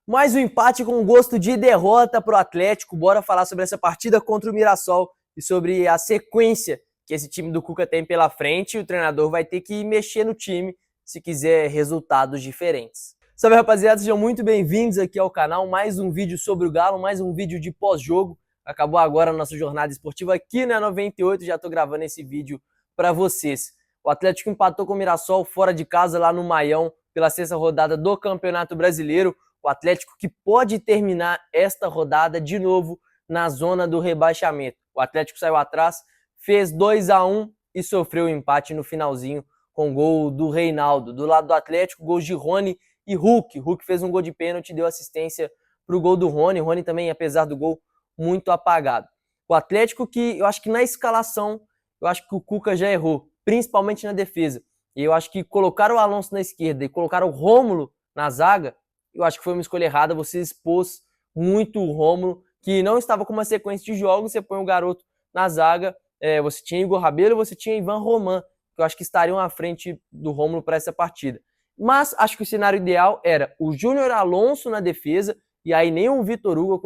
Mais um empate com gosto de derrota para o Atlético. Bora falar sobre essa partida contra o Mirassol e sobre a sequência que esse time do Cuca tem pela frente. O treinador vai ter que mexer no time se quiser resultados diferentes. Salve, rapaziada, sejam muito bem-vindos aqui ao canal. Mais um vídeo sobre o Galo, mais um vídeo de pós-jogo. Acabou agora a nossa jornada esportiva aqui na 98, já estou gravando esse vídeo para vocês. O Atlético empatou com o Mirassol fora de casa lá no Maião pela sexta rodada do Campeonato Brasileiro. O Atlético que pode terminar esta rodada de novo na zona do rebaixamento. O Atlético saiu atrás, fez 2-1 e sofreu o empate no finalzinho com gol do Reinaldo. Do lado do Atlético, gols de Rony e Hulk. Hulk fez um gol de pênalti e deu assistência para o gol do Rony. Rony também, apesar do gol, muito apagado. O Atlético que eu acho que na escalação, eu acho que o Cuca já errou, principalmente na defesa. E eu acho que colocar o Alonso na esquerda e colocar o Rômulo na zaga, eu acho que foi uma escolha errada. Você expôs muito o Rômulo, que não estava com uma sequência de jogos. Você põe o garoto na zaga, você tinha Igor Rabelo, você tinha Ivan Roman, que eu acho que estariam à frente do Rômulo para essa partida. Mas acho que o cenário ideal era o Júnior Alonso na defesa, e aí nem o Vitor Hugo eu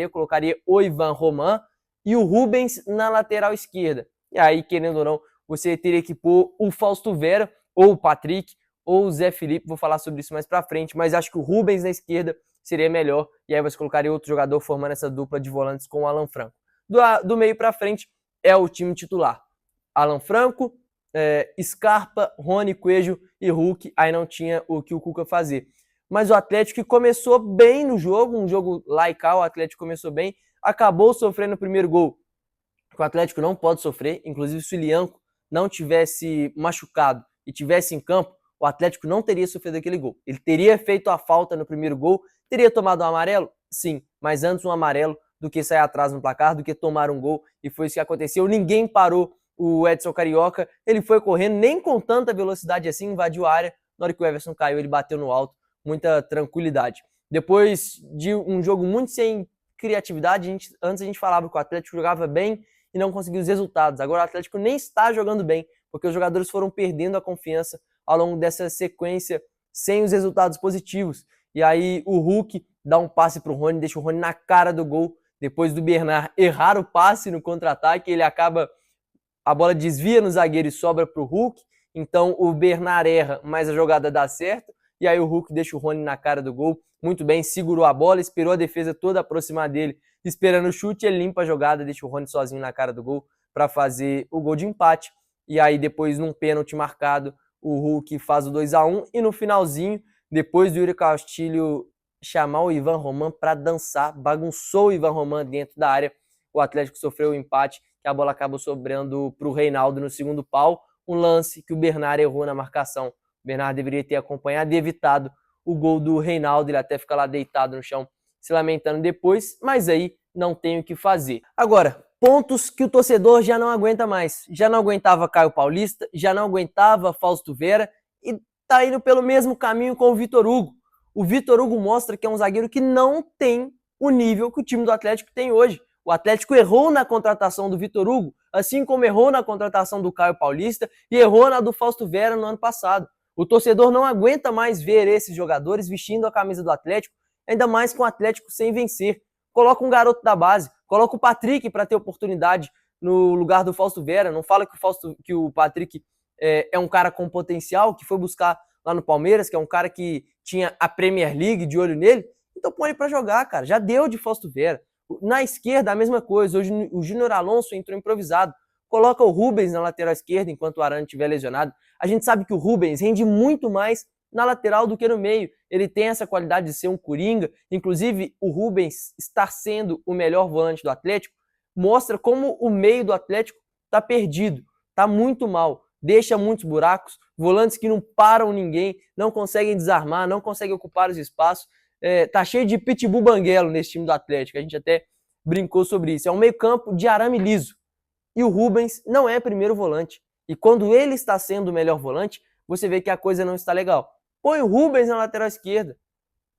colocaria o Ivan Roman e o Rubens na lateral esquerda. E aí, querendo ou não, você teria que pôr o Fausto Vera, ou o Patrick, ou o Zé Felipe, vou falar sobre isso mais pra frente, mas acho que o Rubens na esquerda seria melhor, e aí você colocaria outro jogador formando essa dupla de volantes com o Alan Franco. Do meio pra frente é o time titular. Alan Franco, Scarpa, Rony, Coelho e Hulk, aí não tinha o que o Cuca fazer. Mas o Atlético começou bem no jogo, um jogo lá e cá, o Atlético começou bem, acabou sofrendo o primeiro gol. O Atlético não pode sofrer, inclusive se o Lianco não tivesse machucado e tivesse em campo, o Atlético não teria sofrido aquele gol. Ele teria feito a falta no primeiro gol, teria tomado um amarelo? Sim, mas antes um amarelo do que sair atrás no placar, do que tomar um gol, e foi isso que aconteceu. Ninguém parou o Edson Carioca, ele foi correndo, nem com tanta velocidade assim, invadiu a área. Na hora que o Everson caiu, ele bateu no alto, muita tranquilidade. Depois de um jogo muito sem criatividade, antes a gente falava que o Atlético jogava bem e não conseguiu os resultados. Agora o Atlético nem está jogando bem, porque os jogadores foram perdendo a confiança ao longo dessa sequência sem os resultados positivos. E aí o Hulk dá um passe para o Rony, deixa o Rony na cara do gol, depois do Bernard errar o passe no contra-ataque, a bola desvia no zagueiro e sobra para o Hulk, então o Bernard erra, mas a jogada dá certo, e aí o Hulk deixa o Rony na cara do gol, muito bem, segurou a bola, esperou a defesa toda aproximar dele, esperando o chute, ele limpa a jogada, deixa o Rony sozinho na cara do gol para fazer o gol de empate, e aí depois num pênalti marcado, o Hulk faz o 2-1, e no finalzinho, depois do Yuri Castilho chamar o Ivan Roman para dançar, bagunçou o Ivan Roman dentro da área, o Atlético sofreu o empate, que a bola acabou sobrando para o Reinaldo no segundo pau, um lance que o Bernard errou na marcação. O Bernard deveria ter acompanhado e evitado o gol do Reinaldo, ele até fica lá deitado no chão, se lamentando depois, mas aí não tem o que fazer. Agora, pontos que o torcedor já não aguenta mais. Já não aguentava Caio Paulista, já não aguentava Fausto Vera e tá indo pelo mesmo caminho com o Vitor Hugo. O Vitor Hugo mostra que é um zagueiro que não tem o nível que o time do Atlético tem hoje. O Atlético errou na contratação do Vitor Hugo, assim como errou na contratação do Caio Paulista e errou na do Fausto Vera no ano passado. O torcedor não aguenta mais ver esses jogadores vestindo a camisa do Atlético, ainda mais com o Atlético sem vencer. Coloca um garoto da base, coloca o Patrick para ter oportunidade no lugar do Fausto Vera. Não fala que o Patrick é um cara com potencial, que foi buscar lá no Palmeiras, que é um cara que tinha a Premier League de olho nele. Então põe ele para jogar, cara. Já deu de Fausto Vera. Na esquerda, a mesma coisa. Hoje o Júnior Alonso entrou improvisado. Coloca o Rubens na lateral esquerda enquanto o Arana estiver lesionado. A gente sabe que o Rubens rende muito mais na lateral do que no meio. Ele tem essa qualidade de ser um coringa. Inclusive, o Rubens estar sendo o melhor volante do Atlético mostra como o meio do Atlético está perdido, está muito mal, deixa muitos buracos, volantes que não param ninguém, não conseguem desarmar, não conseguem ocupar os espaços. Tá cheio de pitbull banguelo nesse time do Atlético, a gente até brincou sobre isso. É um meio campo de arame liso. E o Rubens não é primeiro volante. E quando ele está sendo o melhor volante, você vê que a coisa não está legal. Põe o Rubens na lateral esquerda.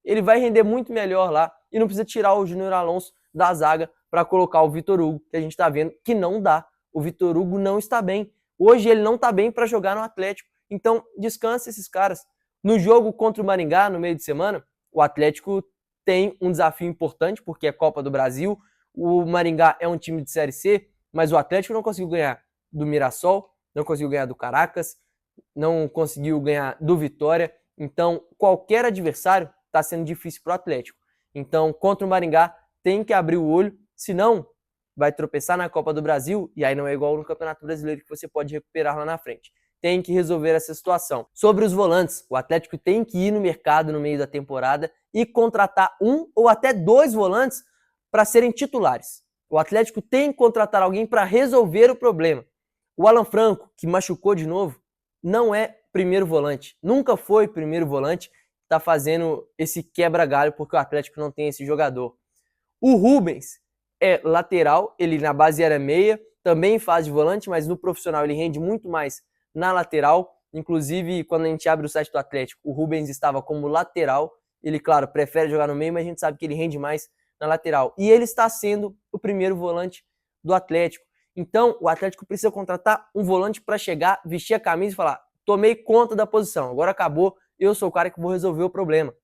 Ele vai render muito melhor lá. E não precisa tirar o Júnior Alonso da zaga para colocar o Vitor Hugo, que a gente está vendo que não dá. O Vitor Hugo não está bem. Hoje ele não está bem para jogar no Atlético. Então descansa esses caras. No jogo contra o Maringá, no meio de semana, o Atlético tem um desafio importante, porque é Copa do Brasil. O Maringá é um time de Série C, mas o Atlético não conseguiu ganhar do Mirassol, não conseguiu ganhar do Caracas, não conseguiu ganhar do Vitória. Então, qualquer adversário está sendo difícil para o Atlético. Então, contra o Maringá, tem que abrir o olho, senão vai tropeçar na Copa do Brasil, e aí não é igual no Campeonato Brasileiro que você pode recuperar lá na frente. Tem que resolver essa situação. Sobre os volantes, o Atlético tem que ir no mercado no meio da temporada e contratar um ou até 2 volantes para serem titulares. O Atlético tem que contratar alguém para resolver o problema. O Alan Franco, que machucou de novo, não é primeiro volante. Nunca foi primeiro volante. Está fazendo esse quebra-galho porque o Atlético não tem esse jogador. O Rubens é lateral, ele na base era meia, também faz de volante, mas no profissional ele rende muito mais na lateral. Inclusive, quando a gente abre o site do Atlético, o Rubens estava como lateral. Ele, claro, prefere jogar no meio, mas a gente sabe que ele rende mais na lateral. E ele está sendo o primeiro volante do Atlético. Então, o Atlético precisa contratar um volante para chegar, vestir a camisa e falar: tomei conta da posição, agora acabou, eu sou o cara que vou resolver o problema.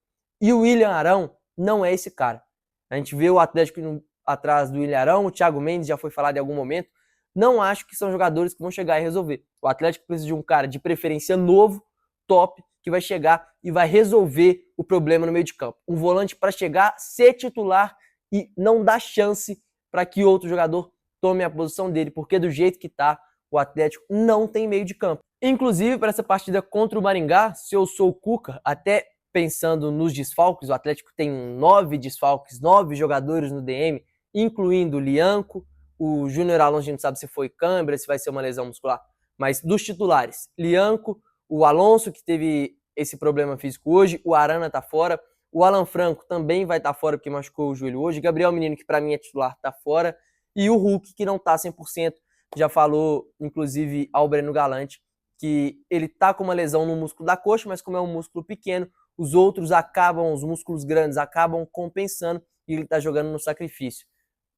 E o William Arão não é esse cara. A gente vê o Atlético atrás do William Arão, o Thiago Mendes já foi falado em algum momento. Não acho que são jogadores que vão chegar e resolver. O Atlético precisa de um cara de preferência novo, top, que vai chegar e vai resolver o problema no meio de campo. Um volante para chegar, ser titular e não dar chance para que outro jogador tome a posição dele, porque do jeito que tá, o Atlético não tem meio de campo. Inclusive, para essa partida contra o Maringá, se eu sou o Cuca, até pensando nos desfalques, o Atlético tem 9 desfalques, 9 jogadores no DM, incluindo o Lianco, o Júnior Alonso, a gente sabe se foi câimbra, se vai ser uma lesão muscular, mas dos titulares, Lianco, o Alonso, que teve esse problema físico hoje, o Arana tá fora, o Alan Franco também vai estar fora porque machucou o joelho hoje, Gabriel Menino, que para mim é titular, tá fora, e o Hulk, que não tá 100%, já falou, inclusive, ao Breno Galante, que ele tá com uma lesão no músculo da coxa, mas como é um músculo pequeno, os outros acabam, os músculos grandes acabam compensando e ele tá jogando no sacrifício.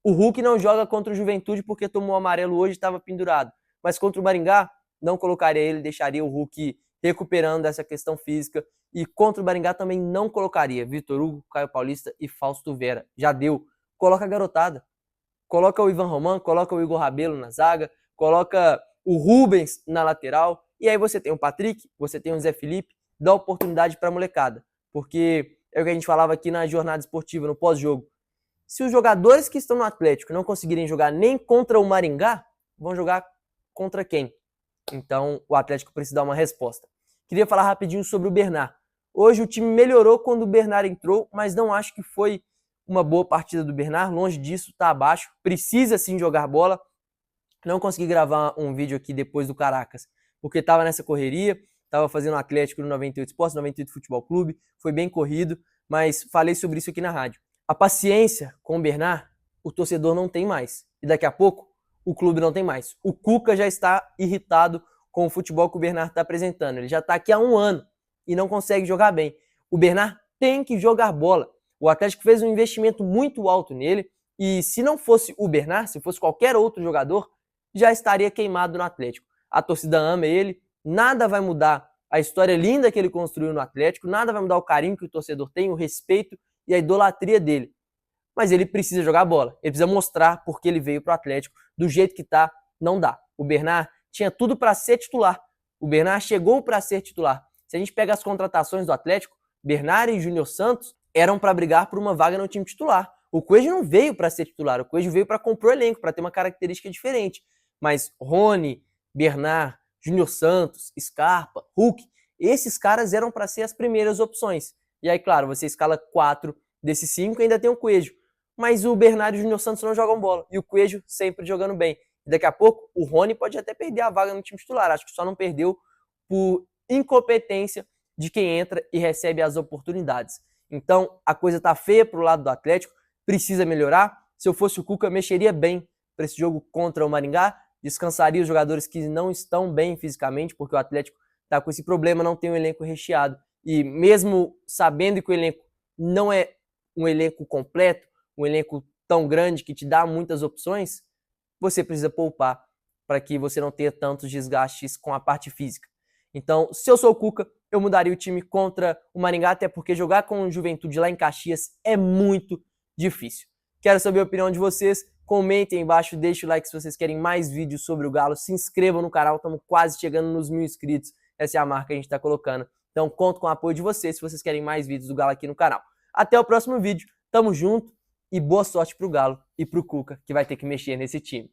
O Hulk não joga contra o Juventude porque tomou amarelo hoje e estava pendurado, mas contra o Maringá, não colocaria ele, deixaria o Hulk recuperando essa questão física, e contra o Maringá também não colocaria Vitor Hugo, Caio Paulista e Fausto Vera. Já deu. Coloca a garotada. Coloca o Ivan Roman, coloca o Igor Rabelo na zaga, coloca o Rubens na lateral, e aí você tem o Patrick, você tem o Zé Felipe, dá oportunidade para a molecada, porque é o que a gente falava aqui na jornada esportiva, no pós-jogo. Se os jogadores que estão no Atlético não conseguirem jogar nem contra o Maringá, vão jogar contra quem? Então o Atlético precisa dar uma resposta. Queria falar rapidinho sobre o Bernard. Hoje o time melhorou quando o Bernard entrou, mas não acho que foi uma boa partida do Bernard, longe disso, tá abaixo, precisa sim jogar bola. Não consegui gravar um vídeo aqui depois do Caracas, porque tava nessa correria, tava fazendo Atlético no 98 Esportes, 98 Futebol Clube, foi bem corrido, mas falei sobre isso aqui na rádio. A paciência com o Bernard, o torcedor não tem mais, e daqui a pouco o clube não tem mais. O Cuca já está irritado com o futebol que o Bernard está apresentando, ele já está aqui há 1 ano e não consegue jogar bem. O Bernard tem que jogar bola. O Atlético fez um investimento muito alto nele e se não fosse o Bernard, se fosse qualquer outro jogador, já estaria queimado no Atlético. A torcida ama ele, nada vai mudar a história linda que ele construiu no Atlético, nada vai mudar o carinho que o torcedor tem, o respeito e a idolatria dele. Mas ele precisa jogar bola, ele precisa mostrar porque ele veio para o Atlético. Do jeito que tá, não dá. O Bernard tinha tudo para ser titular. O Bernard chegou para ser titular. Se a gente pega as contratações do Atlético, Bernard e Júnior Santos eram para brigar por uma vaga no time titular. O Coelho não veio para ser titular, o Coelho veio para compor o elenco, para ter uma característica diferente. Mas Rony, Bernard, Júnior Santos, Scarpa, Hulk, esses caras eram para ser as primeiras opções. E aí, claro, você escala 4 desses 5 e ainda tem o Coelho. Mas o Bernard e o Júnior Santos não jogam bola. E o Coelho sempre jogando bem. E daqui a pouco, o Rony pode até perder a vaga no time titular. Acho que só não perdeu por incompetência de quem entra e recebe as oportunidades. Então, a coisa tá feia pro lado do Atlético, precisa melhorar. Se eu fosse o Cuca, mexeria bem para esse jogo contra o Maringá, descansaria os jogadores que não estão bem fisicamente, porque o Atlético tá com esse problema, não tem um elenco recheado. E mesmo sabendo que o elenco não é um elenco completo, um elenco tão grande que te dá muitas opções, você precisa poupar para que você não tenha tantos desgastes com a parte física. Então, se eu sou o Cuca, eu mudaria o time contra o Maringá, até porque jogar com o Juventude lá em Caxias é muito difícil. Quero saber a opinião de vocês, comentem aí embaixo, deixem o like se vocês querem mais vídeos sobre o Galo, se inscrevam no canal, estamos quase chegando nos 1000 inscritos, essa é a marca que a gente está colocando. Então conto com o apoio de vocês se vocês querem mais vídeos do Galo aqui no canal. Até o próximo vídeo, tamo junto e boa sorte pro Galo e pro Cuca, que vai ter que mexer nesse time.